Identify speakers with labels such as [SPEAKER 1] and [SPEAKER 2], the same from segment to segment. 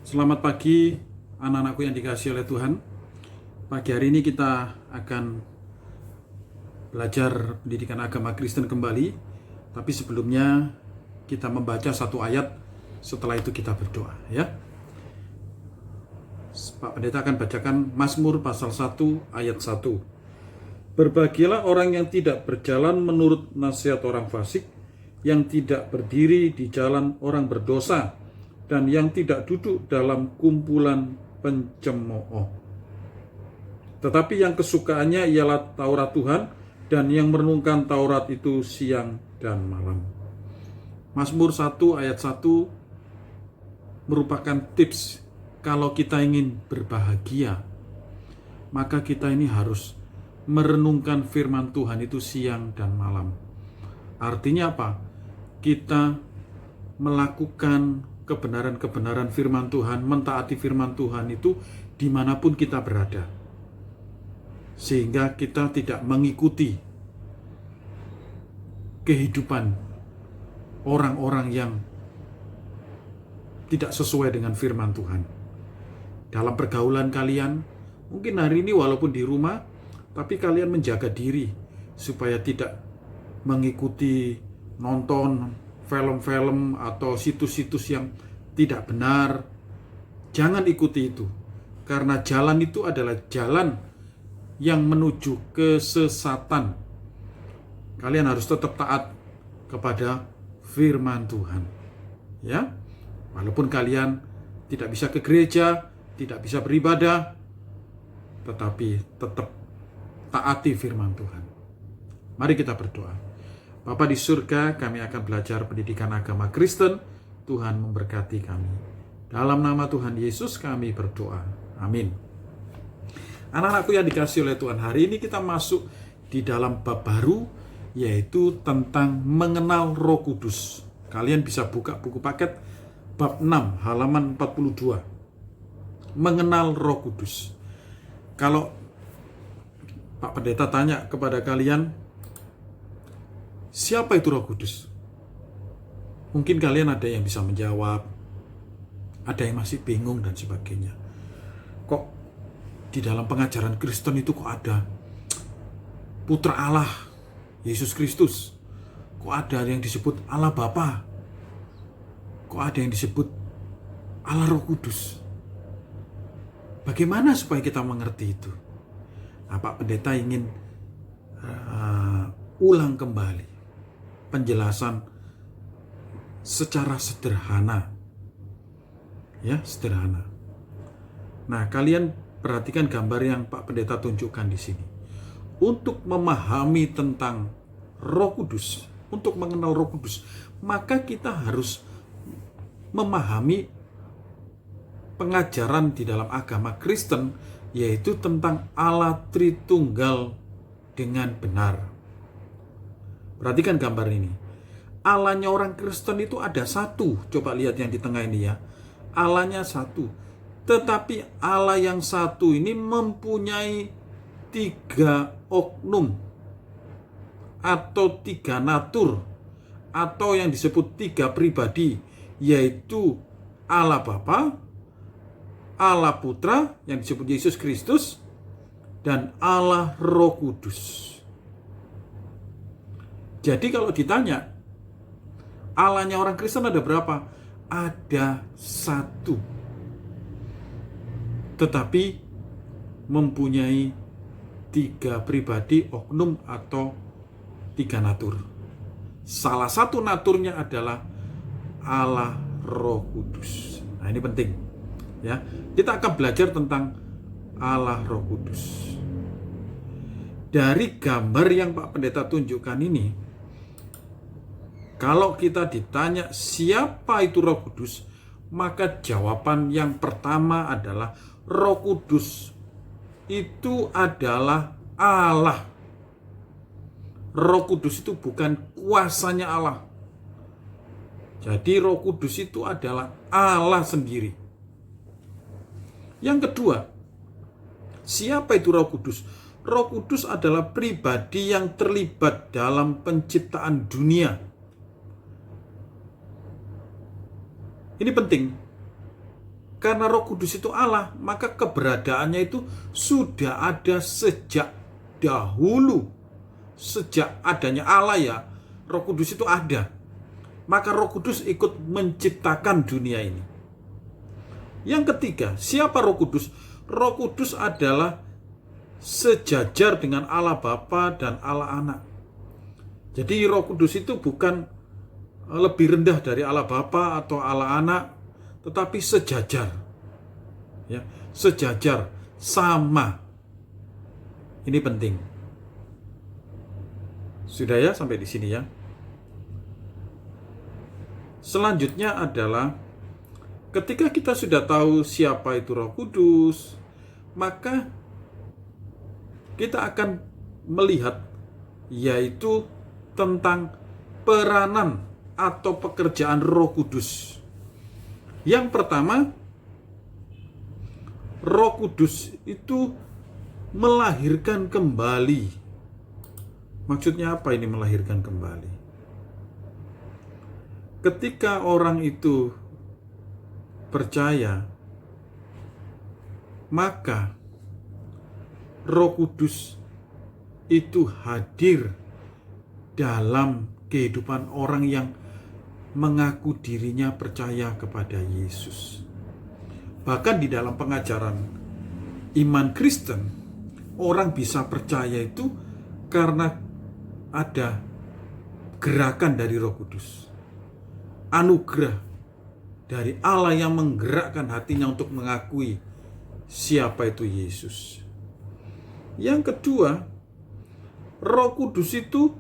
[SPEAKER 1] Selamat pagi anak-anakku yang dikasihi oleh Tuhan. Pagi hari ini kita akan belajar pendidikan agama Kristen kembali. Tapi sebelumnya kita membaca satu ayat, setelah itu kita berdoa ya. Pak Pendeta akan bacakan Mazmur pasal 1 ayat 1. Berbahagialah orang yang tidak berjalan menurut nasihat orang fasik, yang tidak berdiri di jalan orang berdosa, dan yang tidak duduk dalam kumpulan pencemooh. Tetapi yang kesukaannya ialah Taurat Tuhan, dan yang merenungkan Taurat itu siang dan malam. Mazmur 1 ayat 1 merupakan tips kalau kita ingin berbahagia, maka kita ini harus merenungkan firman Tuhan itu siang dan malam. Artinya apa? Kita melakukan kebenaran-kebenaran firman Tuhan, mentaati firman Tuhan itu dimanapun kita berada. Sehingga kita tidak mengikuti kehidupan orang-orang yang tidak sesuai dengan firman Tuhan. Dalam pergaulan kalian, mungkin hari ini walaupun di rumah, tapi kalian menjaga diri supaya tidak mengikuti nonton film-film atau situs-situs yang tidak benar. Jangan ikuti itu, karena jalan itu adalah jalan yang menuju kesesatan. Kalian harus tetap taat kepada firman Tuhan, ya. Walaupun kalian tidak bisa ke gereja, tidak bisa beribadah, tetapi tetap taati firman Tuhan. Mari kita berdoa. Bapa di surga, kami akan belajar pendidikan agama Kristen. Tuhan memberkati kami. Dalam nama Tuhan Yesus kami berdoa. Amin. Anak-anakku yang dikasihi oleh Tuhan, hari ini kita masuk di dalam bab baru, yaitu tentang mengenal Roh Kudus. Kalian bisa buka buku paket bab 6 halaman 42. Mengenal Roh Kudus. Kalau Pak Pendeta tanya kepada kalian, siapa itu Roh Kudus? Mungkin kalian ada yang bisa menjawab, ada yang masih bingung dan sebagainya. Kok di dalam pengajaran Kristen itu kok ada Putra Allah, Yesus Kristus? Kok ada yang disebut Allah Bapa? Kok ada yang disebut Allah Roh Kudus? Bagaimana supaya kita mengerti itu? Nah, Pak Pendeta ingin ulang kembali penjelasan secara sederhana. Ya, sederhana. Nah, kalian perhatikan gambar yang Pak Pendeta tunjukkan di sini. Untuk memahami tentang Roh Kudus, untuk mengenal Roh Kudus, maka kita harus memahami pengajaran di dalam agama Kristen, yaitu tentang Allah Tritunggal dengan benar. Perhatikan gambar ini. Allahnya orang Kristen itu ada satu. Coba lihat yang di tengah ini ya. Allahnya satu. Tetapi Allah yang satu ini mempunyai 3 oknum atau 3 natur, atau yang disebut 3 pribadi, yaitu Allah Bapa, Allah Putra yang disebut Yesus Kristus, dan Allah Roh Kudus. Jadi kalau ditanya Allahnya orang Kristen ada berapa? Ada 1. Tetapi mempunyai 3 pribadi, oknum atau 3 natur. Salah satu naturnya adalah Allah Roh Kudus. Nah, ini penting. Ya, kita akan belajar tentang Allah Roh Kudus. Dari gambar yang Pak Pendeta tunjukkan ini, kalau kita ditanya siapa itu Roh Kudus, maka jawaban yang pertama adalah Roh Kudus itu adalah Allah. Roh Kudus itu bukan kuasanya Allah. Jadi Roh Kudus itu adalah Allah sendiri. Yang kedua, siapa itu Roh Kudus? Roh Kudus adalah pribadi yang terlibat dalam penciptaan dunia. Ini penting. Karena Roh Kudus itu Allah, maka keberadaannya itu sudah ada sejak dahulu. Sejak adanya Allah ya, Roh Kudus itu ada. Maka Roh Kudus ikut menciptakan dunia ini. Yang ketiga, siapa Roh Kudus? Roh Kudus adalah sejajar dengan Allah Bapa dan Allah Anak. Jadi Roh Kudus itu bukan lebih rendah dari Allah Bapa atau Allah Anak, tetapi sejajar. Ya, sejajar, sama. Ini penting. Sudah ya sampai di sini ya. Selanjutnya adalah ketika kita sudah tahu siapa itu Roh Kudus, maka kita akan melihat yaitu tentang peranan atau pekerjaan Roh Kudus. Yang pertama, Roh Kudus itu melahirkan kembali. Maksudnya apa ini melahirkan kembali? Ketika orang itu percaya, maka Roh Kudus itu hadir dalam kehidupan orang yang mengaku dirinya percaya kepada Yesus. Bahkan di dalam pengajaran iman Kristen, orang bisa percaya itu karena ada gerakan dari Roh Kudus. Anugerah dari Allah yang menggerakkan hatinya untuk mengakui siapa itu Yesus. Yang kedua, Roh Kudus itu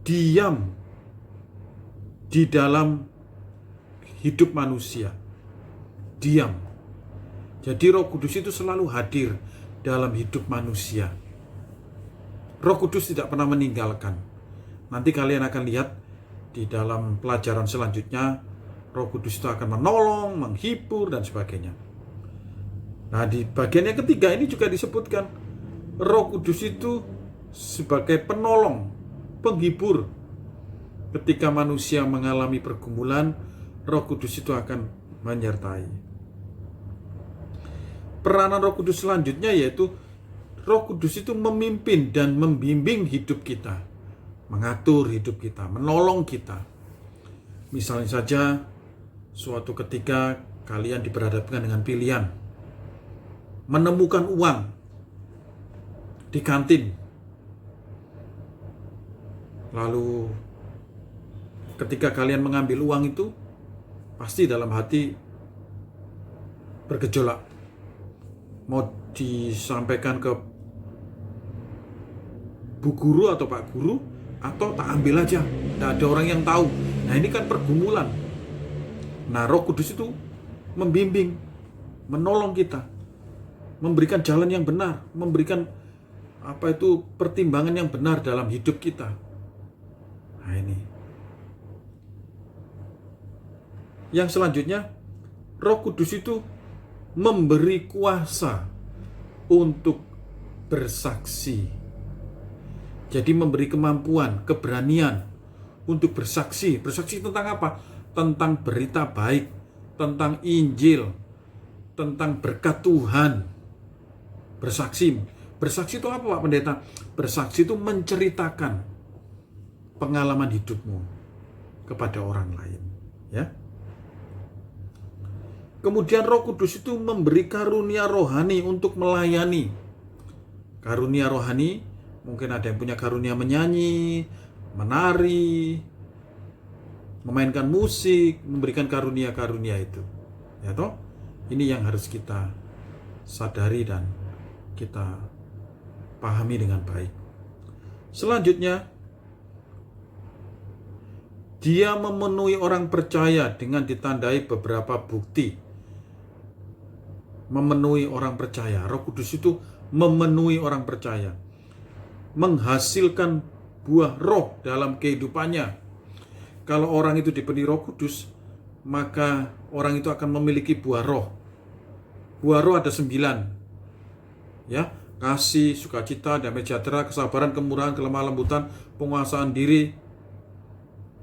[SPEAKER 1] diam di dalam hidup manusia. Diam. Jadi Roh Kudus itu selalu hadir dalam hidup manusia. Roh Kudus tidak pernah meninggalkan. Nanti kalian akan lihat di dalam pelajaran selanjutnya, Roh Kudus itu akan menolong, menghibur, dan sebagainya. Nah, di bagian yang ketiga ini juga disebutkan Roh Kudus itu sebagai penolong, penghibur. Ketika manusia mengalami pergumulan, Roh Kudus itu akan menyertai. Peranan Roh Kudus selanjutnya yaitu Roh Kudus itu memimpin dan membimbing hidup kita, mengatur hidup kita, menolong kita. Misalnya saja, suatu ketika kalian diperhadapkan dengan pilihan menemukan uang di kantin. Lalu ketika kalian mengambil uang itu, pasti dalam hati bergejolak. Mau disampaikan ke Bu Guru atau Pak Guru, atau tak ambil aja, tidak ada orang yang tahu. Nah, ini kan pergumulan. Nah, Roh Kudus itu membimbing, menolong kita, memberikan jalan yang benar, memberikan pertimbangan yang benar dalam hidup kita. Nah, ini. Yang selanjutnya, Roh Kudus itu memberi kuasa untuk bersaksi. Jadi memberi kemampuan, keberanian untuk bersaksi. Bersaksi tentang apa? Tentang berita baik, tentang Injil, tentang berkat Tuhan. Bersaksi. Bersaksi itu apa, Pak Pendeta? Bersaksi itu menceritakan pengalaman hidupmu kepada orang lain, ya. Kemudian Roh Kudus itu memberi karunia rohani untuk melayani. Karunia rohani, mungkin ada yang punya karunia menyanyi, menari, memainkan musik, memberikan karunia-karunia itu. Ya toh? Ini yang harus kita sadari dan kita pahami dengan baik. Selanjutnya, dia memenuhi orang percaya dengan ditandai beberapa bukti. Memenuhi orang percaya. Roh Kudus itu memenuhi orang percaya. Menghasilkan buah roh dalam kehidupannya. Kalau orang itu dipenuhi Roh Kudus, maka orang itu akan memiliki buah roh. Buah roh ada 9. Ya, kasih, sukacita, damai sejahtera, kesabaran, kemurahan, kelemah lembutan, penguasaan diri,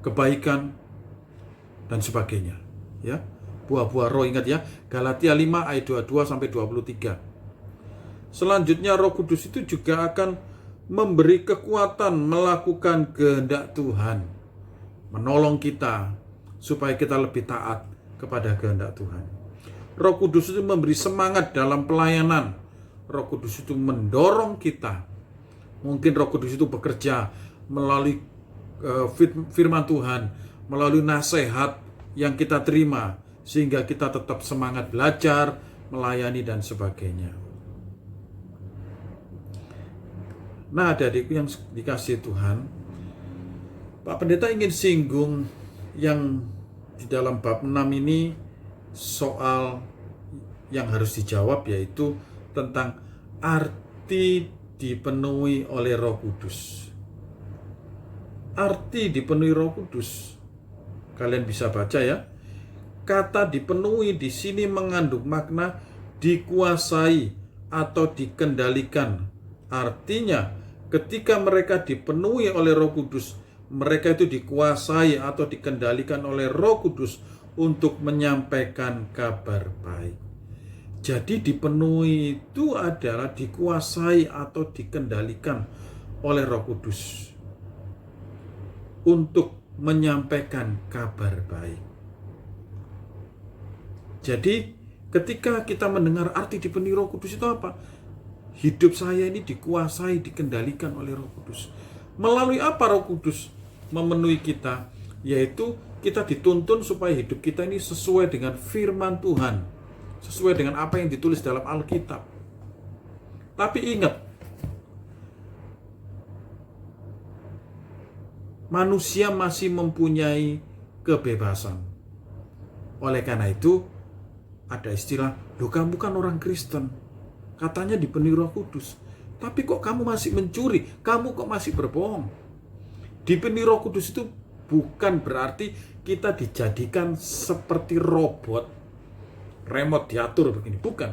[SPEAKER 1] kebaikan, dan sebagainya. Ya, buah-buah roh, ingat ya, Galatia 5 ayat 22 sampai 23. Selanjutnya Roh Kudus itu juga akan memberi kekuatan melakukan kehendak Tuhan, menolong kita supaya kita lebih taat kepada kehendak Tuhan. Roh Kudus itu memberi semangat dalam pelayanan. Roh Kudus itu mendorong kita. Mungkin Roh Kudus itu bekerja melalui firman Tuhan, melalui nasihat yang kita terima, sehingga kita tetap semangat belajar, melayani, dan sebagainya. Nah, adik-adikku yang dikasihi Tuhan, Pak Pendeta ingin singgung yang di dalam bab 6 ini soal yang harus dijawab, yaitu tentang arti dipenuhi oleh Roh Kudus. Arti dipenuhi Roh Kudus, kalian bisa baca ya. Kata dipenuhi di sini mengandung makna dikuasai atau dikendalikan. Artinya, ketika mereka dipenuhi oleh Roh Kudus, mereka itu dikuasai atau dikendalikan oleh Roh Kudus untuk menyampaikan kabar baik. Jadi dipenuhi itu adalah dikuasai atau dikendalikan oleh Roh Kudus untuk menyampaikan kabar baik. Jadi ketika kita mendengar arti dipenuhi Roh Kudus itu apa? Hidup saya ini dikuasai, dikendalikan oleh Roh Kudus. Melalui apa Roh Kudus memenuhi kita? Yaitu kita dituntun supaya hidup kita ini sesuai dengan firman Tuhan, sesuai dengan apa yang ditulis dalam Alkitab. Tapi ingat, manusia masih mempunyai kebebasan. Oleh karena itu, ada istilah, "Loh, kamu kan orang Kristen, katanya dipenuhi Roh Kudus, tapi kok kamu masih mencuri? Kamu kok masih berbohong?" Dipenuhi Roh Kudus itu bukan berarti kita dijadikan seperti robot, remote diatur begini, bukan.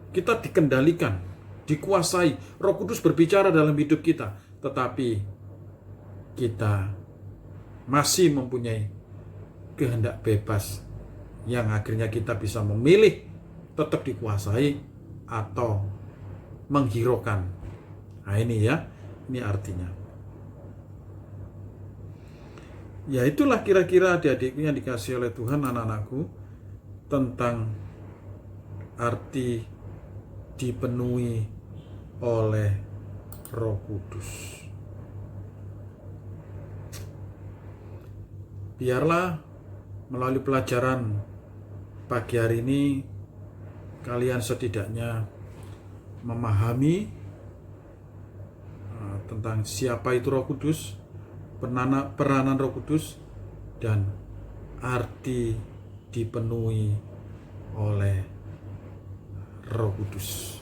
[SPEAKER 1] Kita dikendalikan, dikuasai. Roh Kudus berbicara dalam hidup kita, tetapi kita masih mempunyai kehendak bebas yang akhirnya kita bisa memilih tetap dikuasai atau menghiraukan. Nah ini ya, ini artinya. Ya itulah kira-kira adik-adikku yang dikasihi oleh Tuhan, anak-anakku, tentang arti dipenuhi oleh Roh Kudus. Biarlah melalui pelajaran pagi hari ini kalian setidaknya memahami tentang siapa itu Roh Kudus, peranan Roh Kudus, dan arti dipenuhi oleh Roh Kudus.